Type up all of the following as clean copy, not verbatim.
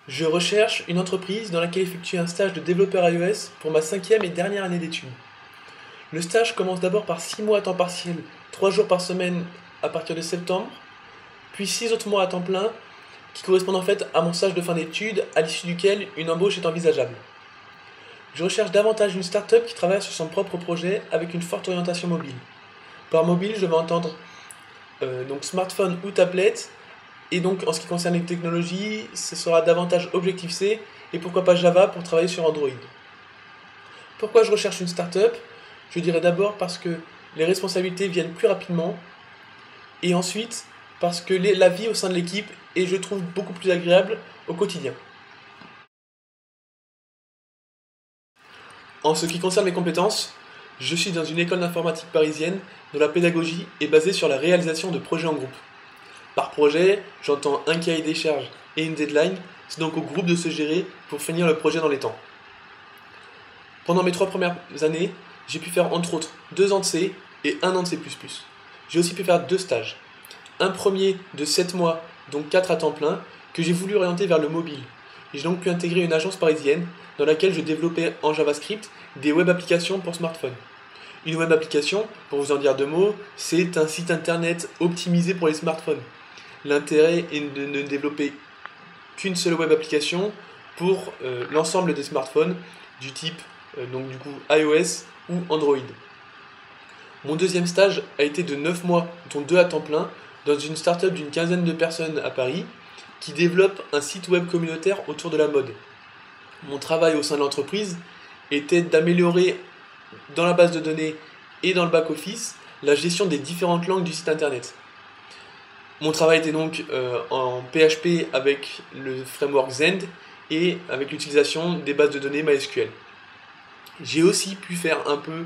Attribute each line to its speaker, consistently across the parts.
Speaker 1: Je recherche une entreprise dans laquelle effectuer un stage de développeur iOS pour ma cinquième et dernière année d'études. Le stage commence d'abord par 6 mois à temps partiel, 3 jours par semaine à partir de septembre, puis 6 autres mois à temps plein qui correspondent en fait à mon stage de fin d'études à l'issue duquel une embauche est envisageable. Je recherche davantage une start-up qui travaille sur son propre projet avec une forte orientation mobile. Par mobile, je vais entendre donc smartphone ou tablette. Et donc, en ce qui concerne les technologies, ce sera davantage Objective-C et pourquoi pas Java pour travailler sur Android. Pourquoi je recherche une startup? Je dirais d'abord parce que les responsabilités viennent plus rapidement et ensuite parce que la vie au sein de l'équipe est, je trouve, beaucoup plus agréable au quotidien. En ce qui concerne mes compétences, je suis dans une école d'informatique parisienne dont la pédagogie est basée sur la réalisation de projets en groupe. Par projet, j'entends un cahier des charges et une deadline, c'est donc au groupe de se gérer pour finir le projet dans les temps. Pendant mes 3 premières années, j'ai pu faire entre autres 2 ans de C et 1 an de C++. J'ai aussi pu faire 2 stages. Un premier de 7 mois, donc 4 à temps plein, que j'ai voulu orienter vers le mobile. J'ai donc pu intégrer une agence parisienne dans laquelle je développais en JavaScript des web applications pour smartphone. Une web application, pour vous en dire 2 mots, c'est un site internet optimisé pour les smartphones. L'intérêt est de ne développer qu'une seule web application pour l'ensemble des smartphones du type donc du coup iOS ou Android. Mon deuxième stage a été de 9 mois, dont 2 à temps plein, dans une start-up d'une quinzaine de personnes à Paris qui développe un site web communautaire autour de la mode. Mon travail au sein de l'entreprise était d'améliorer dans la base de données et dans le back-office la gestion des différentes langues du site internet. Mon travail était donc en PHP avec le framework Zend et avec l'utilisation des bases de données MySQL. J'ai aussi pu faire un peu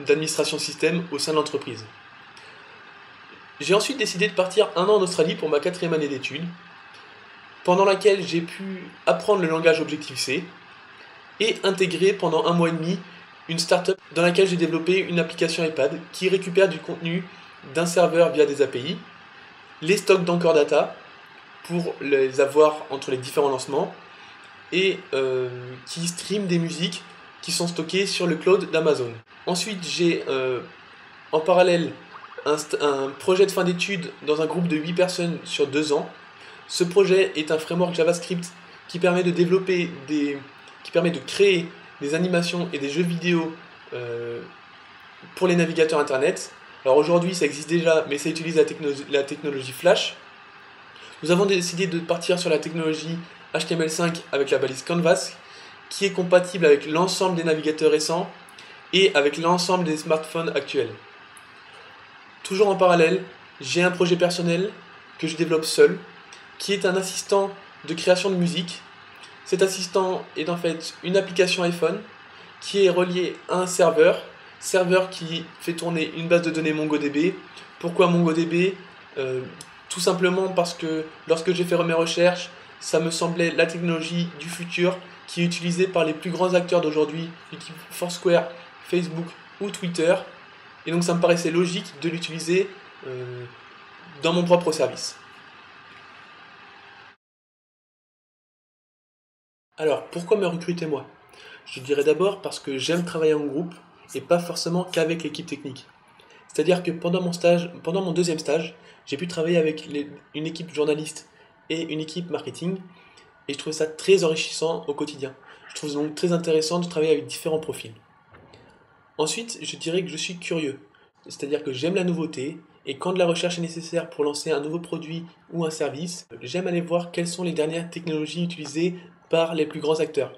Speaker 1: d'administration système au sein de l'entreprise. J'ai ensuite décidé de partir 1 an en Australie pour ma 4e année d'études, pendant laquelle j'ai pu apprendre le langage Objective-C et intégrer pendant 1 mois et demi une startup dans laquelle j'ai développé une application iPad qui récupère du contenu d'un serveur via des API, les stocks d'Anchor Data pour les avoir entre les différents lancements et qui stream des musiques qui sont stockées sur le cloud d'Amazon. Ensuite, j'ai en parallèle un projet de fin d'études dans un groupe de 8 personnes sur 2 ans. Ce projet est un framework JavaScript qui permet de créer des animations et des jeux vidéo pour les navigateurs internet. Alors aujourd'hui ça existe déjà, mais ça utilise la technologie Flash. Nous avons décidé de partir sur la technologie HTML5 avec la balise Canvas, qui est compatible avec l'ensemble des navigateurs récents et avec l'ensemble des smartphones actuels. Toujours en parallèle, j'ai un projet personnel que je développe seul, qui est un assistant de création de musique. Cet assistant est en fait une application iPhone qui est reliée à un serveur qui fait tourner une base de données MongoDB. Pourquoi MongoDB? Tout simplement parce que lorsque j'ai fait mes recherches, ça me semblait la technologie du futur qui est utilisée par les plus grands acteurs d'aujourd'hui, du type Foursquare, Facebook ou Twitter. Et donc ça me paraissait logique de l'utiliser dans mon propre service. Alors, pourquoi me recruter moi? Je dirais d'abord parce que j'aime travailler en groupe et pas forcément qu'avec l'équipe technique. C'est-à-dire que pendant mon deuxième stage, j'ai pu travailler avec une équipe journaliste et une équipe marketing et je trouvais ça très enrichissant au quotidien. Je trouve donc très intéressant de travailler avec différents profils. Ensuite, je dirais que je suis curieux, c'est-à-dire que j'aime la nouveauté et quand de la recherche est nécessaire pour lancer un nouveau produit ou un service, j'aime aller voir quelles sont les dernières technologies utilisées par les plus grands acteurs.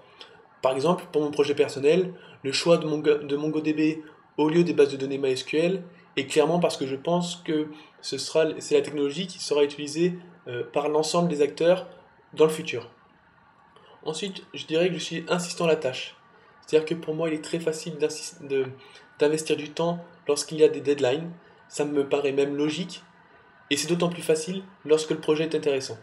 Speaker 1: Par exemple, pour mon projet personnel, le choix de MongoDB au lieu des bases de données MySQL est clairement parce que je pense que c'est la technologie qui sera utilisée par l'ensemble des acteurs dans le futur. Ensuite, je dirais que je suis insistant à la tâche. C'est-à-dire que pour moi, il est très facile d'investir du temps lorsqu'il y a des deadlines. Ça me paraît même logique. Et c'est d'autant plus facile lorsque le projet est intéressant.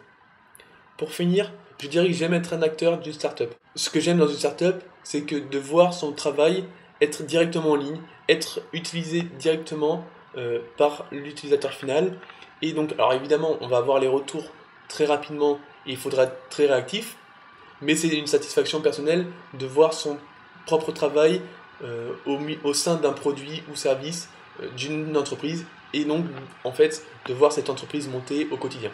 Speaker 1: Pour finir, je dirais que j'aime être un acteur d'une startup. Ce que j'aime dans une startup, c'est que de voir son travail être directement en ligne, être utilisé directement par l'utilisateur final. Et donc, alors évidemment, on va avoir les retours très rapidement et il faudra être très réactif. mais c'est une satisfaction personnelle de voir son propre travail au sein d'un produit ou service d'une entreprise, et donc en fait de voir cette entreprise monter au quotidien.